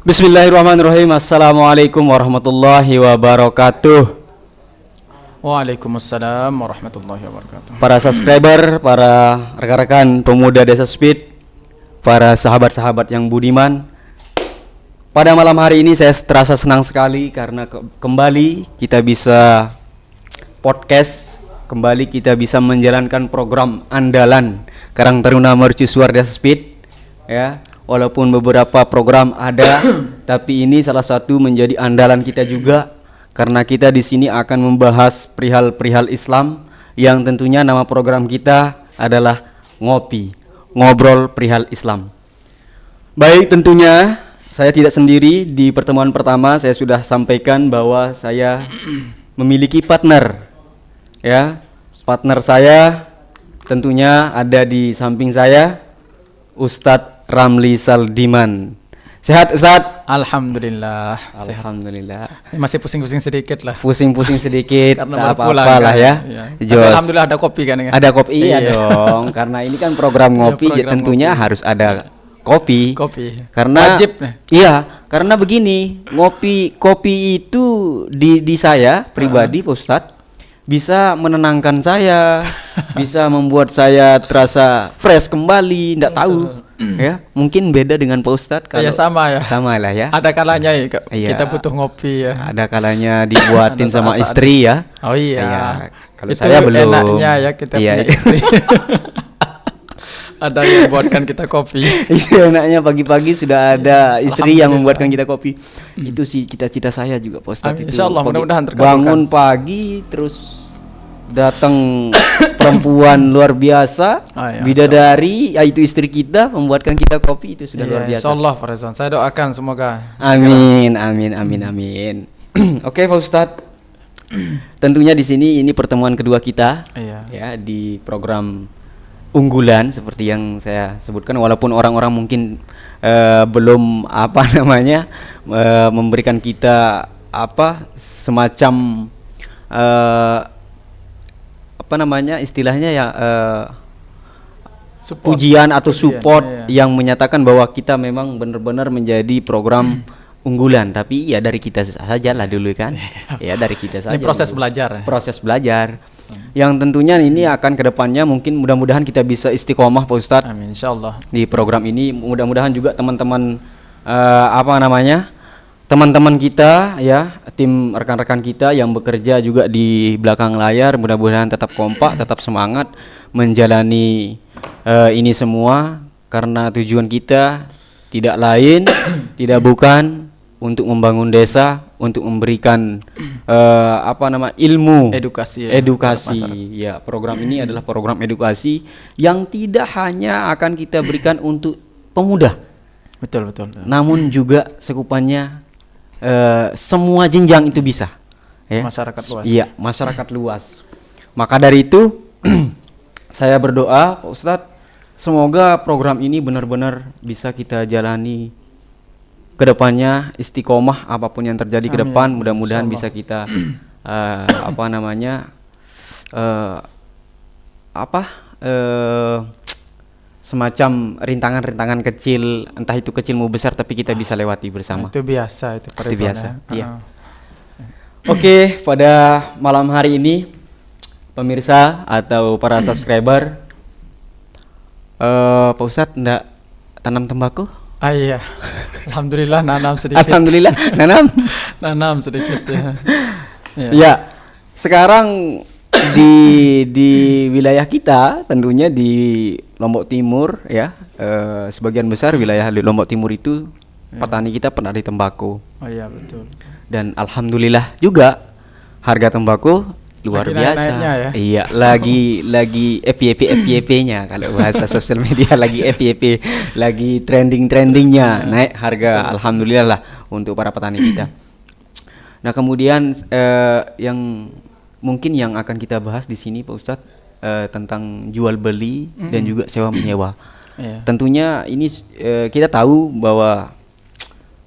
Bismillahirrahmanirrahim. Assalamualaikum warahmatullahi wabarakatuh. Waalaikumsalam warahmatullahi wabarakatuh. Para subscriber, para rekan-rekan pemuda Desa Speed, para sahabat-sahabat yang budiman. Pada malam hari ini saya terasa senang sekali karena kembali kita bisa podcast, kembali kita bisa menjalankan program andalan Karang Taruna Mercusuar Desa Speed, ya. Walaupun beberapa program ada, tapi ini salah satu menjadi andalan kita juga karena kita di sini akan membahas perihal-perihal Islam yang tentunya nama program kita adalah Ngobrol Perihal Islam. Baik, tentunya saya tidak sendiri. Di pertemuan pertama saya sudah sampaikan bahwa saya memiliki partner. Ya, partner saya tentunya ada di samping saya, Ustadz Ramli Saldiman. Sehat Ustadz? Alhamdulillah. Alhamdulillah. Masih pusing-pusing sedikit lah. Pusing-pusing sedikit, Karena tak baru pulang apa-apa lah kan. ya. Iya. Jos. Tapi alhamdulillah ada kopi kan ya. Ada kopi, iya Iya. dong. Karena ini kan program ngopi, program tentunya ngopi. harus ada kopi. Kopi. Karena Wajib nih. Iya, karena begini, kopi itu di saya pribadi, Pak Ustadz, bisa menenangkan saya, bisa membuat saya terasa fresh kembali, enggak tahu. Ya, mungkin beda dengan Pak Ustadz kalau Ya sama ya. sama lah ya. Ada kalanya ya, Iya. kita butuh ngopi ya. Ada kalanya dibuatin Ada sama saat-saat. istri ya. Oh iya. Iya, kalau Itu saya belum. enaknya ya kita Iya. punya istri. Ada yang buatkan kita kopi. Itu enaknya pagi-pagi sudah ada istri yang Alhamdulillah. membuatkan kita kopi. Itu sih cita-cita saya juga Pak Ustadz. Amin. Itu Insyaallah, pagi- mudah-mudahan terkabulkan. bangun pagi terus datang perempuan luar biasa, Ah, ya, bidadari, yaitu istri kita membuatkan kita kopi, itu sudah luar Iya, biasa. insyaallah Pak Rezwan. Saya doakan semoga. Amin, amin, amin, amin. Oke Pak Ustadz, tentunya di sini ini pertemuan kedua kita, Iya. ya, di program unggulan seperti yang saya sebutkan. Walaupun orang-orang mungkin belum apa namanya memberikan kita apa semacam apa namanya istilahnya ya Support. pujian atau Pujian, support iya. yang menyatakan bahwa kita memang benar-benar menjadi program unggulan. Tapi ya dari kita saja lah dulu kan, ya dari kita saja. Ini proses dulu. belajar. Proses belajar yang tentunya ini akan kedepannya mungkin mudah-mudahan kita bisa istiqomah Pak Ustadz Amin insyaallah. di program ini. Mudah-mudahan juga teman-teman apa namanya teman-teman kita ya, tim rekan-rekan kita yang bekerja juga di belakang layar, mudah-mudahan tetap kompak, tetap semangat menjalani ini semua karena tujuan kita tidak lain tidak bukan untuk membangun desa, untuk memberikan apa nama ilmu, Edukasi ya, edukasi kepada masyarakat. ya. Program ini adalah program edukasi yang tidak hanya akan kita berikan untuk pemuda, Betul betul. namun juga sekupannya semua jenjang itu bisa ya. Masyarakat luas. Iya, masyarakat luas. Maka dari itu saya berdoa Pak Ustadz, semoga program ini benar-benar bisa kita jalani ke depannya, istiqomah apapun yang terjadi ke Amin. depan, mudah-mudahan Insyaallah. bisa kita apa namanya apa semacam rintangan-rintangan kecil, entah itu kecil mau besar, tapi kita bisa lewati bersama. Itu biasa itu Pak Itu Rezwan biasa, ya. iya. Oke, pada malam hari ini pemirsa atau para subscriber, Pak Ustadz ndak tanam tembakau? Ah iya. Alhamdulillah nanam sedikit. Alhamdulillah, nanam. Nanam sedikit ya. Ya. Ya, sekarang di wilayah kita, tentunya di Lombok Timur ya, sebagian besar wilayah di Lombok Timur itu petani kita petani tembakau. Oh iya betul. Dan alhamdulillah juga harga tembakau luar Lagi biasa. naik-naiknya ya? Iya, lagi FYP-nya kalau bahasa sosial media, lagi FYP, lagi trendingnya naik harga, alhamdulillah lah untuk para petani kita. Nah, kemudian yang mungkin yang akan kita bahas di sini Pak Ustadz tentang jual beli dan juga sewa menyewa. Iya. Tentunya ini kita tahu bahwa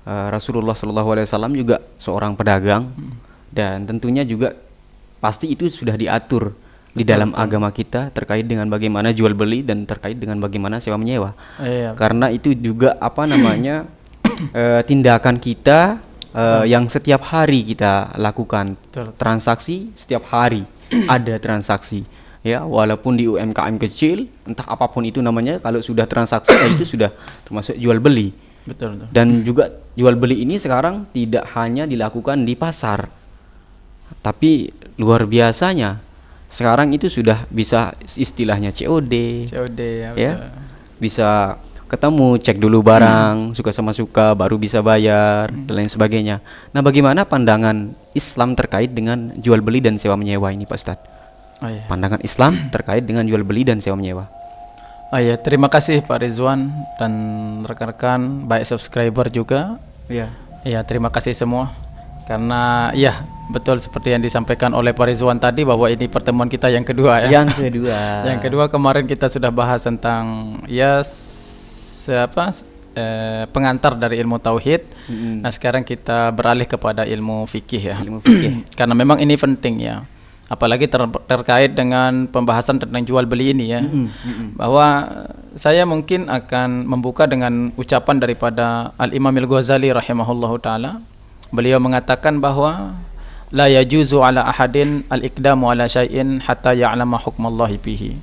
Rasulullah SAW juga seorang pedagang dan tentunya juga pasti itu sudah diatur di dalam agama kita terkait dengan bagaimana jual beli dan terkait dengan bagaimana sewa menyewa. Iya. Karena itu juga apa namanya tindakan kita yang setiap hari kita lakukan. Betul. Transaksi setiap hari ada transaksi. Ya, walaupun di UMKM kecil, entah apapun itu namanya, kalau sudah transaksi itu sudah termasuk jual beli. Betul. Dan juga jual beli ini sekarang tidak hanya dilakukan di pasar, tapi luar biasanya sekarang itu sudah bisa istilahnya COD. COD ya, Ya, betul. bisa ketemu, cek dulu barang, suka sama suka, baru bisa bayar dan lain sebagainya. Nah, bagaimana pandangan Islam terkait dengan jual beli dan sewa menyewa ini, Pak Ustadz? Oh iya. Pandangan Islam terkait dengan jual beli dan sewa menyewa. Oh iya, terima kasih Pak Rizwan dan rekan-rekan, baik subscriber juga. Iya. Iya, terima kasih semua. Karena iya, betul seperti yang disampaikan oleh Pak Rizwan tadi bahwa ini pertemuan kita yang kedua ya. Yang kedua. Yang kedua kemarin kita sudah bahas tentang ya pengantar dari ilmu tauhid. Nah, sekarang kita beralih kepada ilmu fikih ya. Ilmu fikih. Karena memang ini penting ya. Apalagi terkait dengan pembahasan tentang jual beli ini ya. Bahwa saya mungkin akan membuka dengan ucapan daripada Al-Imam Al-Ghazali rahimahullahu taala. Beliau mengatakan bahwa la yajuzu ala ahadin al-iqdamu ala syai'in hatta ya'lama hukmallahi fihi.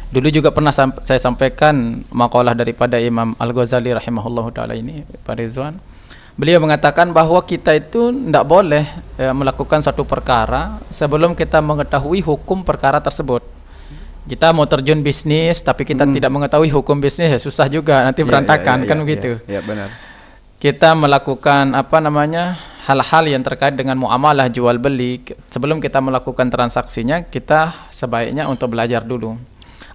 Dulu juga pernah saya sampaikan makalah daripada Imam Al-Ghazali rahimahullahu taala ini, Pak Rizwan. Beliau mengatakan bahwa kita itu tidak boleh melakukan satu perkara sebelum kita mengetahui hukum perkara tersebut. Kita mau terjun bisnis tapi kita tidak mengetahui hukum bisnis, ya susah juga, nanti berantakan kan begitu. Ya, benar. Kita melakukan hal-hal yang terkait dengan muamalah jual beli, sebelum kita melakukan transaksinya kita sebaiknya untuk belajar dulu.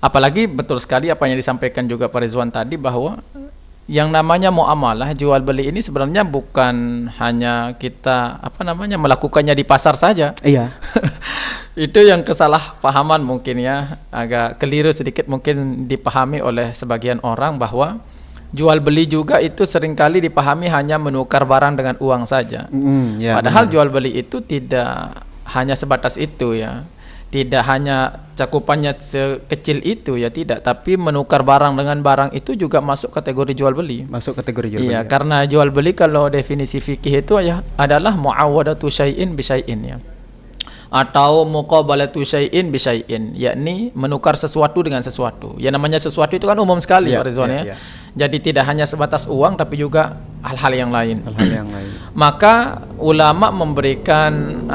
Apalagi betul sekali apa yang disampaikan juga Pak Rizwan tadi, bahwa yang namanya muamalah jual beli ini sebenarnya bukan hanya kita melakukannya di pasar saja. Iya. Itu yang kesalahpahaman mungkin ya, agak keliru sedikit mungkin dipahami oleh sebagian orang, bahwa jual beli juga itu seringkali dipahami hanya menukar barang dengan uang saja. Ya, Padahal benar. jual beli itu tidak hanya sebatas itu ya. Tidak hanya cakupannya sekecil itu ya, tidak, tapi menukar barang dengan barang itu juga masuk kategori jual beli. Masuk kategori jual beli. Iya, karena jual beli kalau definisi fikih itu ya adalah muawadatu syai'in bi syai'in ya. Atau muqabalatu syai'in bi syai'in, yakni menukar sesuatu dengan sesuatu. Ya, namanya sesuatu itu kan umum sekali Pak Rizwan ya. Jadi tidak hanya sebatas uang tapi juga hal-hal yang lain. Hal-hal yang lain. Maka ulama memberikan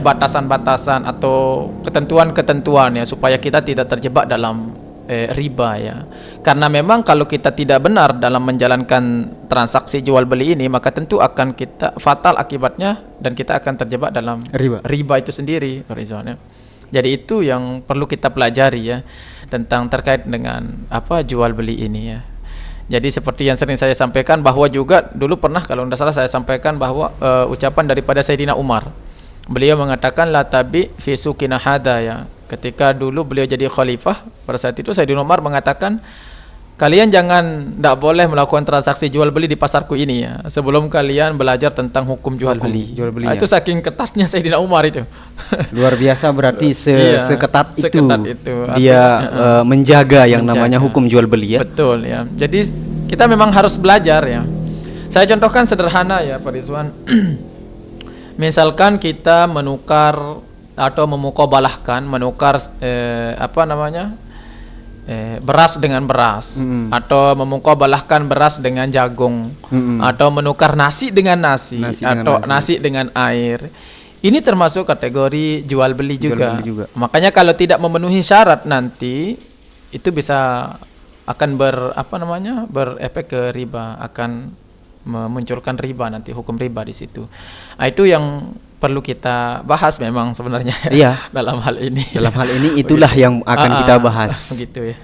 batasan-batasan atau ketentuan-ketentuan ya, supaya kita tidak terjebak dalam riba ya. Karena memang kalau kita tidak benar dalam menjalankan transaksi jual beli ini, maka tentu akan kita fatal akibatnya dan kita akan terjebak dalam riba itu sendiri, Rizwan ya. Jadi itu yang perlu kita pelajari ya, tentang terkait dengan jual beli ini ya. Jadi seperti yang sering saya sampaikan, bahwa juga dulu pernah kalau tidak salah saya sampaikan bahwa ucapan daripada Sayyidina Umar. Beliau mengatakan la tabi fi suqina hada ya. Ketika dulu beliau jadi khalifah, pada saat itu Sayyidina Umar mengatakan, kalian tidak boleh melakukan transaksi jual beli di pasarku ini ya, sebelum kalian belajar tentang hukum jual beli. Itu saking ketatnya Sayyidina Umar itu. Luar biasa berarti seketat itu. Dia menjaga yang namanya hukum jual beli ya. Betul ya. Jadi kita memang harus belajar ya. Saya contohkan sederhana ya Pak Rizwan. Misalkan kita menukar atau menukar beras dengan beras, atau memukabalahkan beras dengan jagung, atau menukar nasi dengan nasi, atau nasi dengan air. Ini termasuk kategori jual beli juga. Makanya kalau tidak memenuhi syarat nanti itu bisa akan berefek ke riba, akan memunculkan riba nanti, hukum riba di situ. Nah, itu yang perlu kita bahas memang sebenarnya. Iya. dalam hal ini. Dalam hal ini itulah yang akan kita bahas. Gitu ya.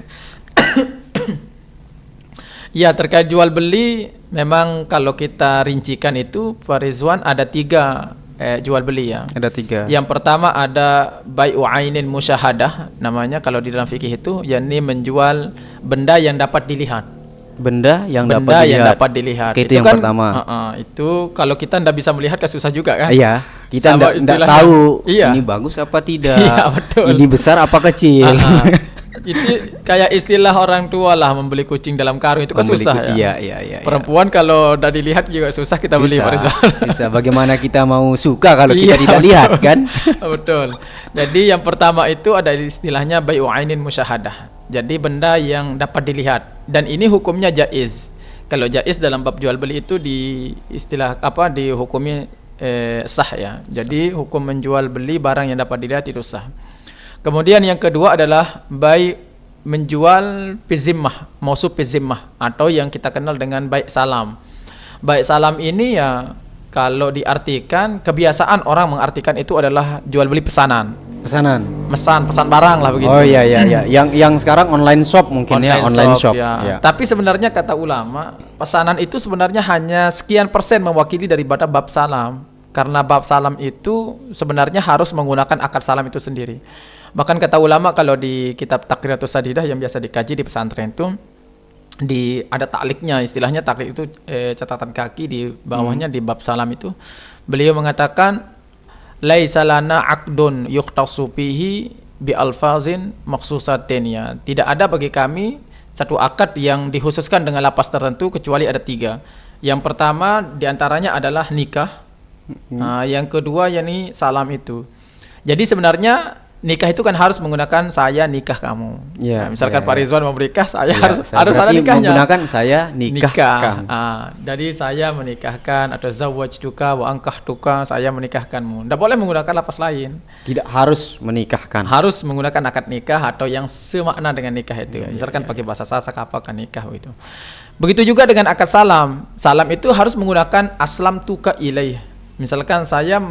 Ya, terkait jual beli memang kalau kita rincikan itu Pak Rizwan ada 3 jual beli ya. Ada 3. Yang pertama ada bai'u ainin musyahadah, namanya kalau di dalam fikih itu, yakni menjual benda yang dapat dilihat. Benda yang dapat dilihat. Itu yang kan, pertama. Itu kalau kita tidak bisa melihat kan susah juga kan? Iya. Kita tidak tahu ini bagus apa tidak. Iya, betul. Ini besar apa kecil. Itu kayak istilah orang tua lah, membeli kucing dalam karung itu kan susah ya. Iya. Perempuan kalau udah dilihat juga susah kita beli, Pak Rizal. Bisa. Bagaimana kita mau suka kalau Iya, kita tidak lihat kan? Betul. Jadi yang pertama itu ada istilahnya bai'u ainin musyahadah. Jadi benda yang dapat dilihat, dan ini hukumnya jaiz. Kalau jaiz dalam bab jual beli itu di istilah apa, dihukumi sah ya. Jadi hukum menjual beli barang yang dapat dilihat itu sah. Kemudian yang kedua adalah bai' menjual pizimmah, mausuf pizimmah, atau yang kita kenal dengan bai' salam. Bai' salam ini ya kalau diartikan, kebiasaan orang mengartikan itu adalah jual beli pesanan. Pesan barang lah begitu. Oh iya. Yang sekarang online shop mungkin online shop. Ya. Tapi sebenarnya kata ulama, pesanan itu sebenarnya hanya sekian persen mewakili daripada bab salam. Karena bab salam itu sebenarnya harus menggunakan akad salam itu sendiri. Bahkan kata ulama kalau di kitab Taqriyatus Sadidah yang biasa dikaji di pesantren itu, ada takliknya, istilahnya taklik itu catatan kaki di bawahnya di bab salam itu, beliau mengatakan laisa lana aqdun yukhtassu fihi bi alfazin makhsusatin, ya, tidak ada bagi kami satu akad yang dikhususkan dengan lapas tertentu kecuali ada 3. Yang pertama diantaranya adalah nikah. Yang kedua yakni salam itu. Jadi sebenarnya nikah itu kan harus menggunakan saya nikah kamu. Ya, misalkan ya, Pak Rizwan menikah, saya ya, harus ada nikahnya. Menggunakan saya nikahkan. Jadi saya menikahkan, atau zawwajtuka wa ankahtuka, saya menikahkanmu. Tidak boleh menggunakan lapas lain. Tidak harus menikahkan. Harus menggunakan akad nikah atau yang semakna dengan nikah itu. Misalkan pakai bahasa Sasak apakan nikah itu. Begitu juga dengan akad salam. Salam itu harus menggunakan aslam tuka ilaih. Misalkan saya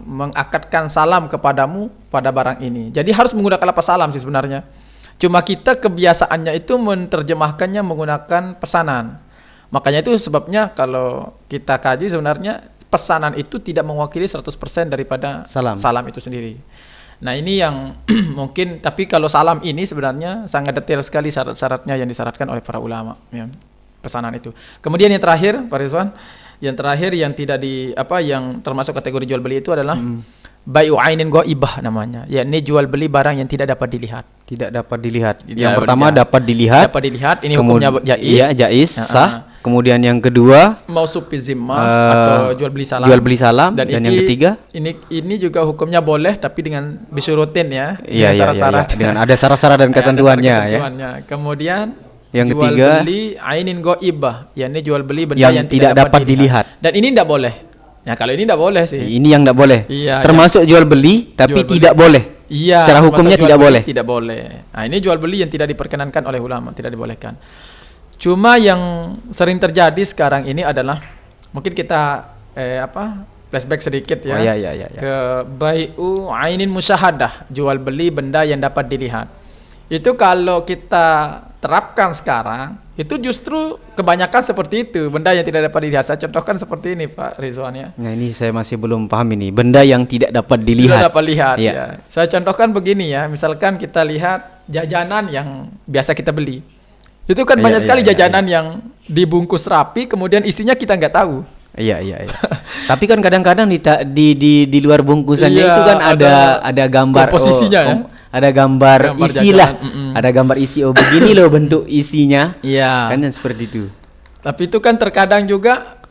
mengakadkan salam kepadamu pada barang ini. Jadi harus menggunakan lapas salam sih sebenarnya. Cuma kita kebiasaannya itu menerjemahkannya menggunakan pesanan. Makanya itu sebabnya kalau kita kaji sebenarnya pesanan itu tidak mewakili 100% daripada salam itu sendiri. Nah ini yang mungkin, tapi kalau salam ini sebenarnya sangat detail sekali syarat-syaratnya yang disyaratkan oleh para ulama ya, pesanan itu. Kemudian yang terakhir Pak Rizwan, yang terakhir yang tidak yang termasuk kategori jual beli itu adalah bai'u ainin ghaibah namanya. Yakni jual beli barang yang tidak dapat dilihat. Tidak dapat dilihat. Yang pertama dapat dilihat. Dapat dilihat, ini hukumnya jaiz. Iya, jaiz, sah. Kemudian yang kedua mausuf bizimmah atau jual beli salam. Jual beli salam. Dan yang ketiga ini juga hukumnya boleh tapi dengan bisyurutin ya. Iya, syarat-syarat. Dengan ada syarat-syarat dan ketentuannya ya. Kemudian yang jual ketiga beli ainin ghaibah, yakni jual beli benda yang tidak dapat dilihat. Dan ini tidak boleh. Ya kalau ini tidak boleh sih. Ini yang tidak boleh. Iya, termasuk jual beli tapi jual tidak boleh. Iya. Secara hukumnya tidak boleh. Tidak boleh. Nah, ini jual beli yang tidak diperkenankan oleh ulama, tidak dibolehkan. Cuma yang sering terjadi sekarang ini adalah mungkin kita flashback sedikit ya. Oh, iya. Ke bai'u ainin musyahadah, jual beli benda yang dapat dilihat. Itu kalau kita terapkan sekarang, itu justru kebanyakan seperti itu, benda yang tidak dapat dilihat. Saya contohkan seperti ini Pak Rizwan ya. Nah ini saya masih belum paham ini, benda yang tidak dapat dilihat. Tidak dapat lihat ya. Saya contohkan begini ya, misalkan kita lihat jajanan yang biasa kita beli. Itu kan banyak sekali jajanan yang dibungkus rapi, kemudian isinya kita nggak tahu. Iya. Tapi kan kadang-kadang di luar bungkusannya itu kan ada gambar komposisinya ya. Ada gambar isi lah. Ada gambar isi, oh begini loh bentuk isinya. Iya. Kan seperti itu. Tapi itu kan terkadang juga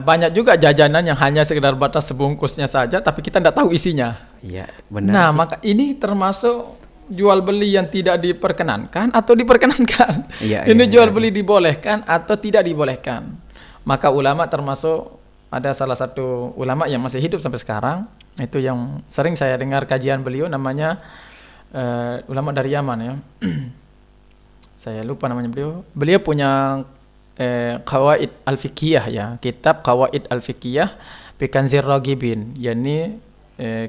banyak juga jajanan yang hanya sekedar batas sebungkusnya saja, tapi kita tidak tahu isinya. Iya, benar. Nah, maka ini termasuk jual beli yang tidak diperkenankan atau diperkenankan. Ini jual beli dibolehkan atau tidak dibolehkan. Maka ulama termasuk ada salah satu ulama yang masih hidup sampai sekarang, itu yang sering saya dengar kajian beliau, namanya ulama dari Yaman ya. Saya lupa namanya beliau. Beliau punya Qawaid al-Fiqhiyah ya, kitab Qawaid al-Fiqhiyah bi Kanzir Raghibin, yakni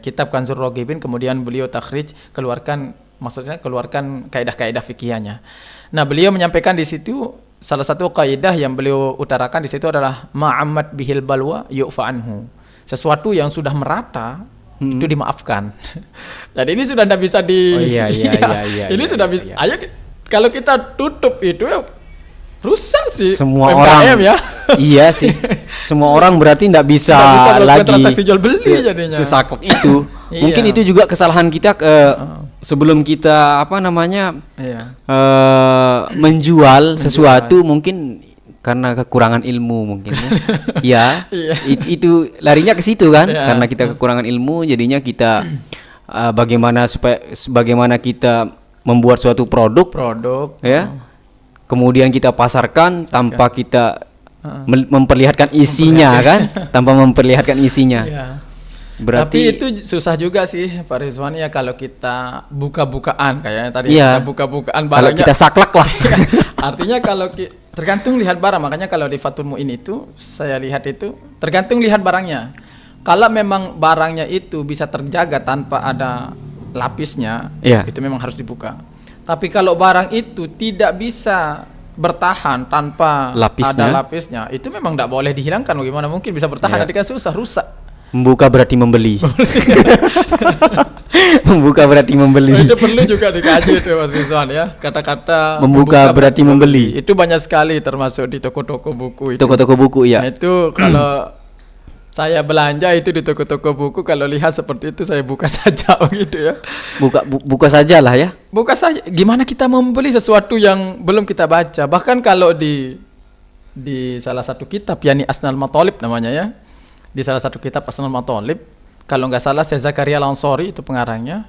kitab Kanzur Raghibin, kemudian beliau takhrij, keluarkan kaidah-kaidah fikihnya. Nah, beliau menyampaikan di situ salah satu kaidah yang beliau utarakan di situ adalah ma'ammat bihil balwa yu'fa anhu. Sesuatu yang sudah merata itu dimaafkan. Dan ini sudah tidak bisa ini sudah bisa. Iya. Ayo kalau kita tutup itu rusak sih semua PMKM orang ya. Iya sih. Semua orang berarti tidak bisa lagi transaksi jual beli jadinya. Sesakok itu. Mungkin itu juga kesalahan kita sebelum kita apa namanya Iya. menjual sesuatu mungkin karena kekurangan ilmu mungkin ya. Iya. Itu larinya ke situ kan, Iya. karena kita kekurangan ilmu jadinya kita bagaimana kita membuat suatu produk ya, kemudian kita pasarkan tanpa kita memperlihatkan isinya kan, tanpa memperlihatkan isinya. Iya. Berarti Tapi itu susah juga sih Pak Rizwan ya, kalau kita buka-bukaan kayaknya tadi Iya. kita buka-bukaan kalau barangnya. kita saklek lah. Artinya kalau tergantung lihat barang, makanya kalau di Fathul Muin itu saya lihat itu tergantung lihat barangnya. Kalau memang barangnya itu bisa terjaga tanpa ada lapisnya, Iya. itu memang harus dibuka. Tapi kalau barang itu tidak bisa bertahan tanpa Lapisnya. ada lapisnya, itu memang tidak boleh dihilangkan. Bagaimana mungkin bisa bertahan? Iya. Nanti kan susah, rusak. Membuka berarti membeli. Membuka berarti membeli. Itu perlu juga dikaji itu Mas Rizwan ya. Kata-kata Membuka berarti membeli. itu banyak sekali, termasuk di toko-toko buku itu. Toko-toko buku Nah, ya. itu kalau saya belanja itu di toko-toko buku, kalau lihat seperti itu saya buka saja begitu ya. Buka saja lah ya. Buka saja. Gimana kita membeli sesuatu yang belum kita baca? Bahkan kalau di salah satu kitab, Yani Asnal Matolib namanya ya. Di salah satu kitab Asnal Matolib, kalau nggak salah Syekh Zakaria Al-Ansari itu pengarangnya.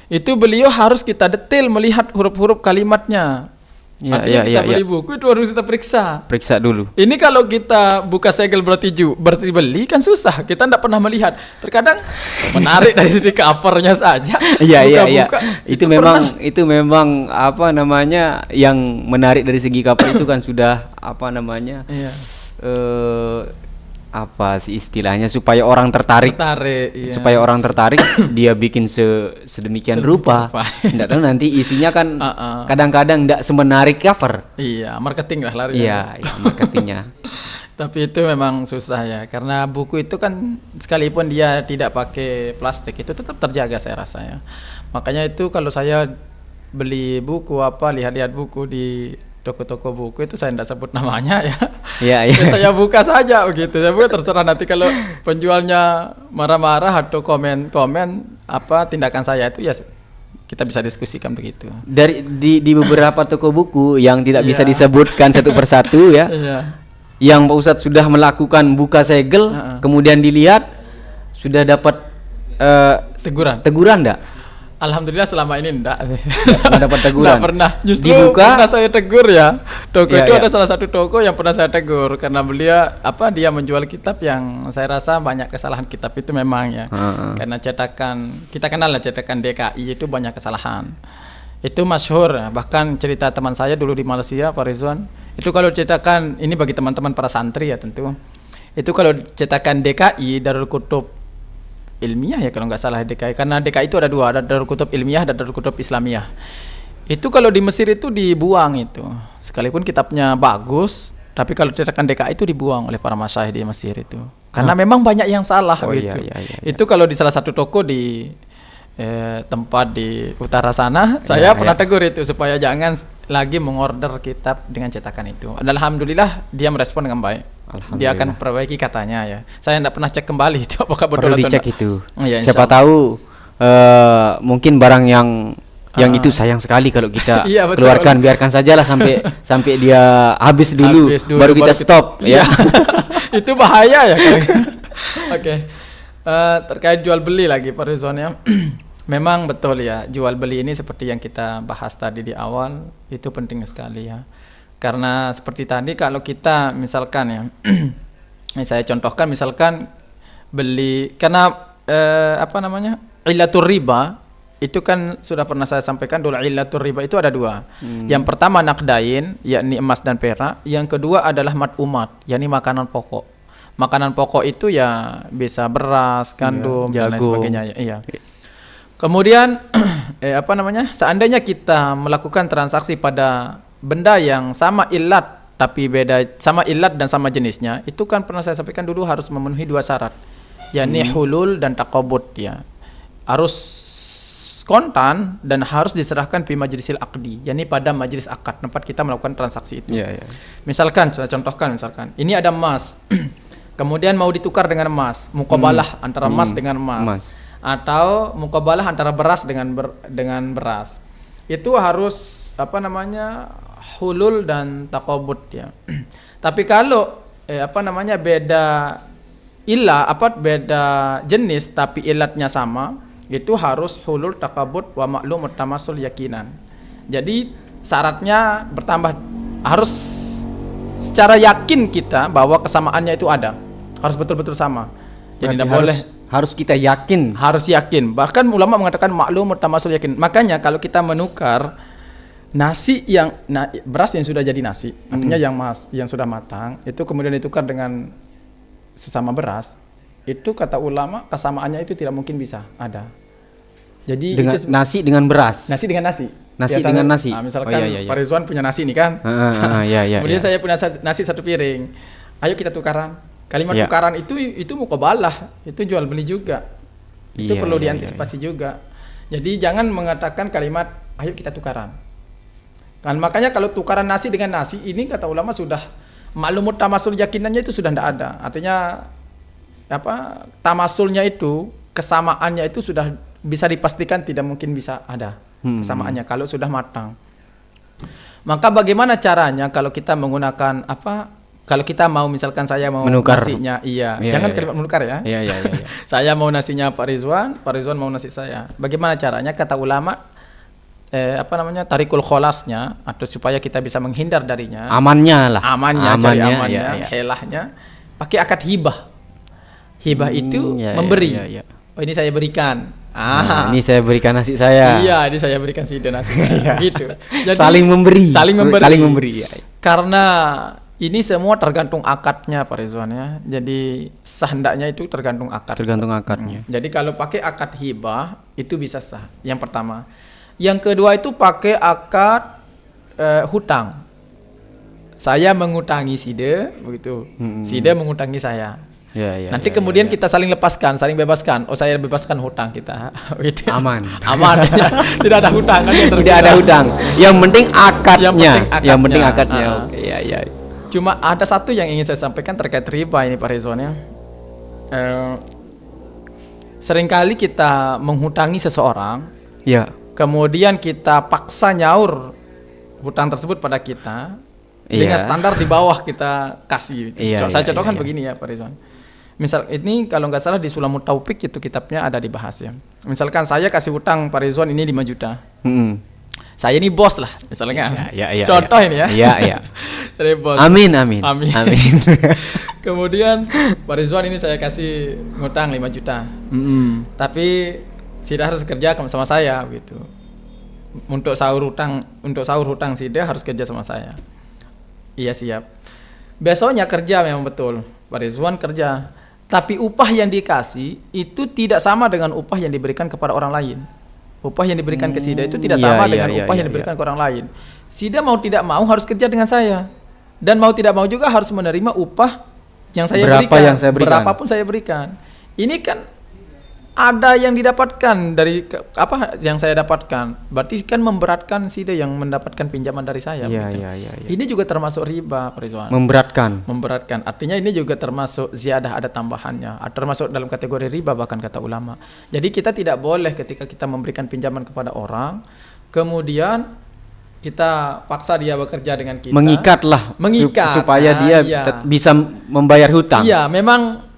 Itu beliau harus kita detail melihat huruf-huruf kalimatnya. Ya, Artinya ya, kita ya, beli ya. buku itu harus kita periksa. Periksa dulu. Ini kalau kita buka segel berarti beli kan susah. Kita tidak pernah melihat. Terkadang menarik dari sisi covernya saja. Iya iya iya. Buka-buka, Itu memang apa namanya yang menarik dari segi cover itu kan sudah apa namanya? Iya. Apa sih istilahnya supaya orang tertarik. Iya. Supaya orang tertarik dia bikin sedemikian rupa. Nggak tahu nanti isinya kan kadang-kadang nggak semenarik cover. Iya, marketing lah lari. Iya, iya, marketingnya. Tapi itu memang susah ya, karena buku itu kan sekalipun dia tidak pakai plastik itu tetap terjaga saya rasa ya. Makanya itu kalau saya beli buku lihat-lihat buku di toko-toko buku itu saya tidak sebut namanya ya. Iya, iya. Saya buka saja begitu. Saya buka, terserah nanti kalau penjualnya marah-marah atau komen tindakan saya itu ya kita bisa diskusikan begitu. Di beberapa toko buku yang tidak bisa Iya. disebutkan satu persatu ya. Iya. Yang Pak Ustadz sudah melakukan buka segel, kemudian dilihat sudah dapat Teguran. enggak? Alhamdulillah selama ini enggak dapat teguran. Enggak pernah. Justru Dibuka, pernah saya tegur ya. Toko Iya, itu iya. ada salah satu toko yang pernah saya tegur karena dia menjual kitab yang saya rasa banyak kesalahan kitab itu memang ya. Karena kita kenal lah cetakan DKI itu banyak kesalahan. Itu masyhur, bahkan cerita teman saya dulu di Malaysia, Pak Rizwan. Itu kalau cetakan ini bagi teman-teman para santri ya tentu. Itu kalau cetakan DKI Darul Kutub Ilmiah ya kalau nggak salah DKI, karena DKI itu ada dua, ada Darul Kutub Ilmiah dan Darul Kutub Islamiyah. Itu kalau di Mesir itu dibuang itu, sekalipun kitabnya bagus, tapi kalau cetakan DKI itu dibuang oleh para masyayikh di Mesir itu, karena memang banyak yang salah gitu. Iya. Itu kalau di salah satu toko di tempat di utara sana, saya pernah tegur itu supaya jangan lagi mengorder kitab dengan cetakan itu. Alhamdulillah dia merespon dengan baik. Dia akan perbaiki katanya ya. Saya tidak pernah cek kembali itu apakah betul perlu atau dicek tidak. itu. Iya, Siapa insyaallah. tahu mungkin barang yang itu sayang sekali kalau kita Iya, betul. keluarkan, biarkan sajalah sampai dia habis dulu, baru kita stop ya. Itu bahaya ya kali. Oke. Terkait jual beli lagi Pak Rizwan ya. Memang betul ya, jual beli ini seperti yang kita bahas tadi di awal itu penting sekali ya. Karena seperti tadi kalau kita misalkan ya saya contohkan misalkan beli karena illatur riba itu kan sudah pernah saya sampaikan dulu. Illatur riba itu ada dua. Yang pertama naqdain, yakni emas dan perak. Yang kedua adalah mat'umat, yakni makanan pokok. Makanan pokok itu ya bisa beras, gandum dan lain jagung. sebagainya ya. Iya. Kemudian seandainya kita melakukan transaksi pada benda yang sama ilat tapi beda, sama ilat dan sama jenisnya, itu kan pernah saya sampaikan dulu harus memenuhi dua syarat, yakni hulul dan taqabud ya. Harus kontan dan harus diserahkan fi majlisil aqdi, yakni pada majelis akad tempat kita melakukan transaksi itu. Iya. Misalkan saya contohkan ini ada emas. Kemudian mau ditukar dengan emas, muqabalah antara emas dengan emas. atau mukabalah antara beras dengan beras. Itu harus hulul dan taqabud ya. Tapi kalau beda jenis tapi ilatnya sama, itu harus hulul taqabud wa ma'lum tamasul yakinan. Jadi syaratnya bertambah, harus secara yakin kita bahwa kesamaannya itu ada, harus betul-betul sama. Jadi tidak boleh, harus kita yakin. harus yakin. Bahkan ulama mengatakan maklum tamasul yakin. Makanya kalau kita menukar nasi beras yang sudah jadi nasi, artinya yang sudah matang, itu kemudian ditukar dengan sesama beras, itu kata ulama kesamaannya itu tidak mungkin bisa ada. Jadi Dengan nasi dengan beras. nasi dengan nasi. Nasi Biasanya, dengan nasi. misalkan iya. Pak Rizwan punya nasi nih kan. Kemudian saya punya nasi satu piring. Ayo kita tukaran. Kalimat Iya. tukaran itu muqabalah, itu jual beli juga. Itu Iya, perlu iya, diantisipasi juga. Jadi jangan mengatakan kalimat ayo kita tukaran. Kan makanya kalau tukaran nasi dengan nasi ini kata ulama sudah maklumut tamasul yakinannya itu sudah tidak ada. Artinya tamasulnya itu, kesamaannya itu sudah bisa dipastikan tidak mungkin bisa ada kesamaannya kalau sudah matang. Maka bagaimana caranya kalau kita menggunakan kalau kita mau, misalkan saya mau Menukar. nasinya, jangan kalimat menukar ya. Iya. Saya mau nasinya Pak Rizwan mau nasi saya. Bagaimana caranya? Kata ulama tarikul kholasnya, atau supaya kita bisa menghindar darinya. Amannya, Cari iya. amannya, helahnya pakai akad hibah. Hibah itu memberi. Iya. Oh, ini saya berikan. Ini saya berikan nasi saya. Iya, ini saya berikan si nasi saya. Gitu. Jadi, Saling memberi. Saling memberi. Ya. Karena ini semua tergantung akadnya Pak Rizwan ya. Jadi sehendaknya itu tergantung akad. Tergantung akadnya. Jadi kalau pakai akad hibah itu bisa sah. Yang pertama. Yang kedua itu pakai akad hutang. Saya mengutangi Side, begitu. Side mengutangi saya. Ya, Nanti kemudian kita saling lepaskan, saling bebaskan. Oh, saya bebaskan hutang kita. Gitu. Aman. Tidak ada hutang kan? Tidak ada hutang. Yang penting akadnya. Yang penting akadnya. Oke, Iya. Cuma ada satu yang ingin saya sampaikan terkait riba ini Pak Rizwan ya. Seringkali kita menghutangi seseorang, Iya. kemudian kita paksa nyaur hutang tersebut pada kita dengan standar di bawah kita kasih. Saya contohkan begini ya Pak Rizwan. Misal ini kalau nggak salah di Sulamut Taufik itu kitabnya ada dibahas ya. Misalkan saya kasih hutang Pak Rizwan ini 5 juta. Saya ini bos lah misalnya. Iya. Contoh ini ya. Iya. Saya bos. Amin. Kemudian Pak Rizwan ini saya kasih ngutang 5 juta. Tapi Sida harus kerja sama saya gitu. Untuk sahur hutang Sida harus kerja sama saya. Iya siap. Besoknya kerja memang betul. Pak Rizwan kerja. Tapi upah yang dikasih itu tidak sama dengan upah yang diberikan kepada orang lain. Upah yang diberikan ke Sida itu tidak sama dengan upah yang diberikan ke orang lain. Sida mau tidak mau harus kerja dengan saya. Dan mau tidak mau juga harus menerima upah yang saya berikan. Berapapun saya berikan. Ini kan ada yang didapatkan dari yang saya dapatkan. Berarti kan memberatkan Sida yang mendapatkan pinjaman dari saya. Iya. Ini juga termasuk riba, Pak Rizwan. Memberatkan. Artinya ini juga termasuk ziyadah, ada tambahannya. Termasuk dalam kategori riba bahkan kata ulama. Jadi kita tidak boleh ketika kita memberikan pinjaman kepada orang, kemudian kita paksa dia bekerja dengan kita. Mengikat. Supaya dia bisa membayar hutang. Iya, memang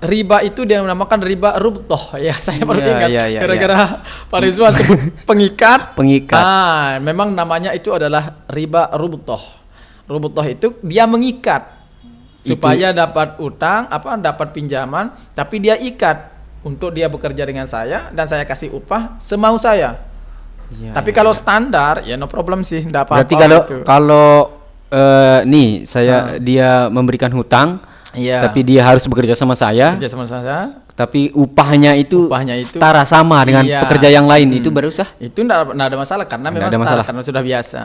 riba itu dia menamakan riba rubtoh ya. Saya baru ingat gara-gara Pak Rizwan sebut pengikat. Memang namanya itu adalah riba rubtoh. Rubtoh itu dia mengikat supaya dapat utang, dapat pinjaman, tapi dia ikat untuk dia bekerja dengan saya dan saya kasih upah semau saya. Tapi kalau standar ya no problem sih, enggak apa-apa. Berarti kalau dia memberikan hutang, tapi dia harus bekerja sama saya. Tapi upahnya itu setara sama dengan pekerja yang lain, itu baru sah. Itu enggak ada masalah karena memang setara karena sudah biasa.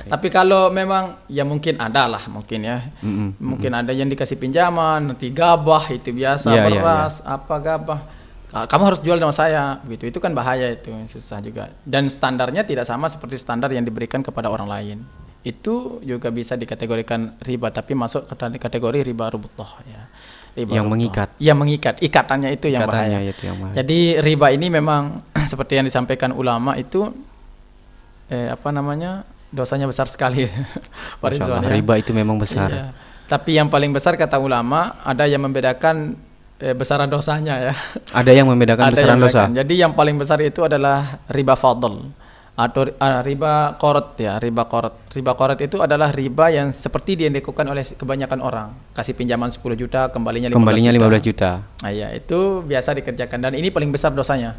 Tapi kalau memang ya mungkin ada lah mungkin ada yang dikasih pinjaman nanti gabah itu biasa beras gabah. Kamu harus jual sama saya gitu. Itu kan bahaya, itu susah juga. Dan standarnya tidak sama seperti standar yang diberikan kepada orang lain. itu juga bisa dikategorikan riba, tapi masuk ke kategori riba rubutah ya. Riba Yang rubutah. mengikat. Yang mengikat, ikatannya itu yang Katanya bahaya. itu yang bahaya. Jadi riba ini memang seperti yang disampaikan ulama itu dosanya besar sekali. Pak Masya Rizwan, Allah, ya. riba itu memang besar. Iya. Tapi yang paling besar kata ulama ada yang membedakan besaran dosanya ya. Ada yang membedakan Ada besaran yang dosa. membedakan. Jadi yang paling besar itu adalah riba fadl atau riba qorot ya, riba qorot. Riba qorot itu adalah riba yang seperti dilakukan oleh kebanyakan orang. Kasih pinjaman 10 juta, kembalinya 15 juta. Nah, ya, itu biasa dikerjakan dan ini paling besar dosanya.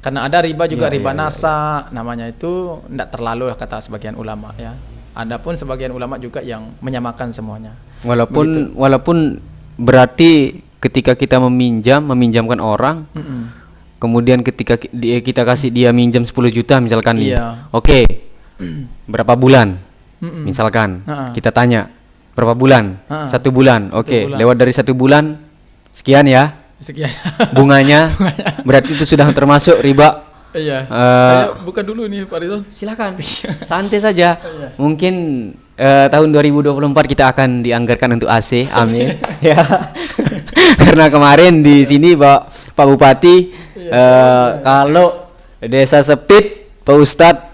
Karena ada riba juga, Iya, riba iya, nasa namanya, itu tidak terlalu lah kata sebagian ulama ya. Adapun sebagian ulama juga yang menyamakan semuanya. Walaupun berarti ketika kita meminjamkan orang, kemudian ketika kita kasih dia minjam 10 juta misalkan nih. Iya. Oke. Berapa bulan? Misalkan kita tanya berapa bulan? 1 bulan. Oke, bulan. lewat dari 1 bulan sekian ya. Sekian. Bunganya berarti itu sudah termasuk riba. Iya. Saya buka dulu nih Pak Rizwan. Silakan. Santai saja. Mungkin tahun 2024 kita akan dianggarkan untuk AC. Amin. Ya. Karena kemarin di sini Pak Bupati kalau Desa Sepit Pak Ustadz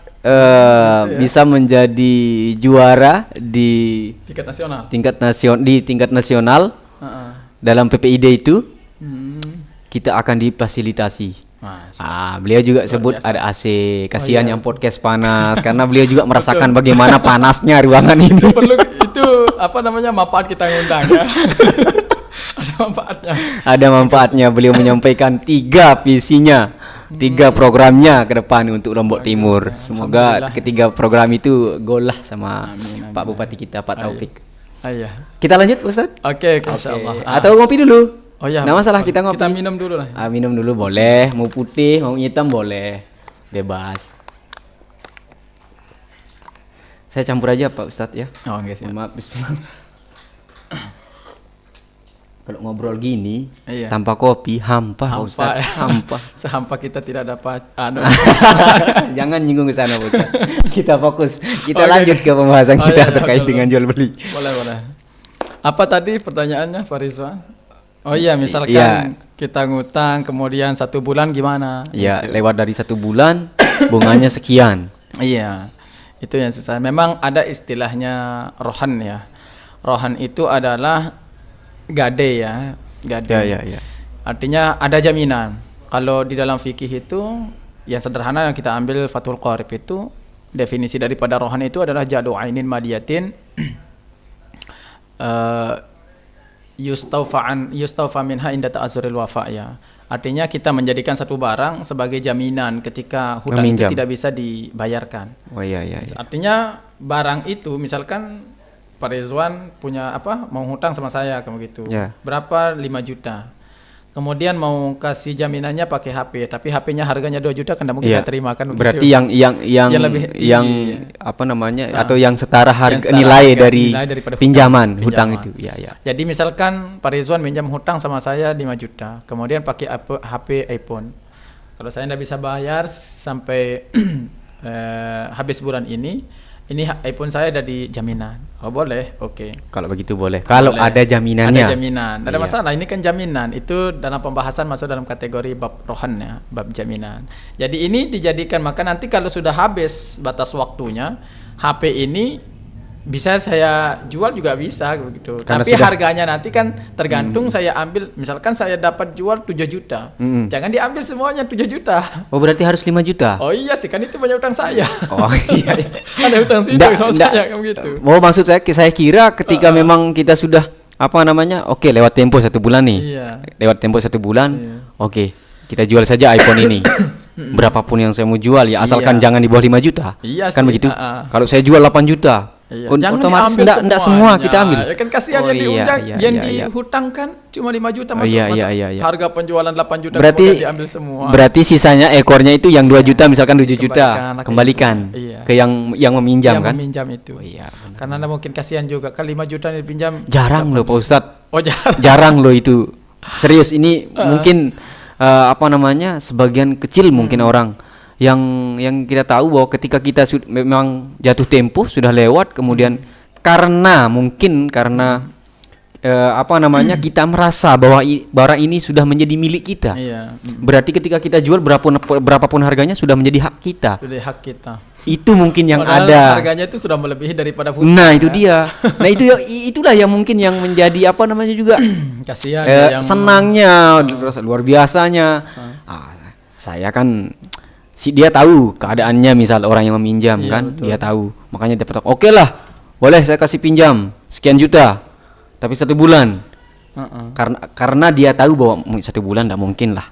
bisa menjadi juara di tingkat nasional dalam PPID itu, kita akan difasilitasi. Beliau juga sebut biasa. ada AC. Kasihan yang podcast panas karena beliau juga merasakan bagaimana panasnya ruangan ini. Itu manfaat kita ngundang ya. Ada manfaatnya. Ada manfaatnya. Beliau menyampaikan 3 visinya, 3 programnya ke depan untuk Lombok Timur. Semoga ketiga program itu goal lah sama Pak Bupati kita, Pak Taufik. Kita lanjut Ustaz? Oke, insyaallah. Atau ngopi dulu? Oh iya. Nggak masalah, kita ngopi. Kita minum dulu lah. Minum dulu boleh, mau putih, mau hitam boleh, bebas. Saya campur aja Pak Ustadz ya. Oh enggak sih. Maaf, bismillah. Kalau ngobrol gini Iya. tanpa kopi hampa Pak Ustadz, hampa. Sehampa kita tidak dapat Jangan nyinggung ke sana Pak Ustadz. Kita fokus. Kita lanjut ke pembahasan kita terkait dengan jual beli. Boleh. Apa tadi pertanyaannya Pak Rizwan? Oh iya, misalkan kita ngutang kemudian 1 bulan gimana? Iya, Gitu. lewat dari 1 bulan bunganya sekian. Iya, itu yang susah. Memang ada istilahnya rohan ya. Rohan itu adalah gade ya, gade. Ya. Artinya ada jaminan. Kalau di dalam fikih itu yang sederhana yang kita ambil Fathul Qarib itu definisi daripada rohan itu adalah jadu ainin madiyatin yustaufa minha inda ta'azzuril wafa ya. Artinya kita menjadikan satu barang sebagai jaminan ketika hutang itu tidak bisa dibayarkan. Oh iya. Artinya barang itu misalkan Pak Rizwan punya mau hutang sama saya kayak gitu. Berapa? 5 juta. Kemudian mau kasih jaminannya pakai HP, tapi HP-nya harganya 2 juta kan mungkin saya terima kan begitu. Berarti yang apa namanya atau yang setara harga nilai dari pinjaman hutang itu. Ya. Jadi misalkan Pak Rizwan minjam hutang sama saya 5 juta, kemudian pakai HP iPhone. Kalau saya tidak bisa bayar sampai habis bulan ini iPhone saya ada di jaminan. Oh boleh, oke. Kalau begitu boleh. Kalau ada jaminannya. Ada jaminan. Ada masalah. Ini kan jaminan. Itu dalam pembahasan masuk dalam kategori bab rohan ya, bab jaminan. Jadi ini dijadikan, maka nanti kalau sudah habis batas waktunya, HP ini bisa saya jual juga bisa begitu. Karena tapi harganya nanti kan tergantung saya ambil. Misalkan saya dapat jual 7 juta. Jangan diambil semuanya 7 juta. Oh berarti harus 5 juta. Oh iya sih, kan itu banyak utang saya. Oh iya. Ada utang situ sama saya kan gitu. Oh maksud saya kira ketika memang kita sudah oke lewat tempo 1 bulan nih. Iya. Lewat tempo 1 bulan. Oke, kita jual saja iPhone ini. Berapapun yang saya mau jual ya, asalkan jangan di bawah 5 juta. Iya kan sih, begitu. Kalau saya jual 8 juta. Iya. Otomatis enggak semua kita ambil. Ya kan kasihan yang diunjang, yang dihutangkan cuma 5 juta masuk. Harga penjualan 8 juta berarti kemudian diambil semua. Berarti sisanya ekornya itu yang 2 juta misalkan 7 juta kembalikan ke yang meminjam kan? Yang meminjam itu. Oh, iya, karena Anda mungkin kasihan juga kan 5 juta yang dipinjam. Jarang loh Pak Ustadz. Oh jarang. Jarang loh itu. Serius ini mungkin sebagian kecil mungkin orang yang kita tahu bahwa ketika kita memang jatuh tempo sudah lewat, kemudian karena kita merasa bahwa barang ini sudah menjadi milik kita. Iya. Berarti ketika kita jual berapapun harganya sudah menjadi hak kita. Sudah hak kita. Itu mungkin yang Padahal ada. harganya itu sudah melebihi daripada hutang. Nah, itu dia. Nah, itulah yang mungkin yang menjadi juga Kasihan yang senangnya, luar biasanya. Saya kan dia tahu keadaannya, misal orang yang meminjam Iya, kan, betul. dia tahu. Makanya dia petok, "Oke lah, boleh saya kasih pinjam sekian juta. Tapi 1 bulan." Karena dia tahu bahwa 1 bulan tidak mungkin lah.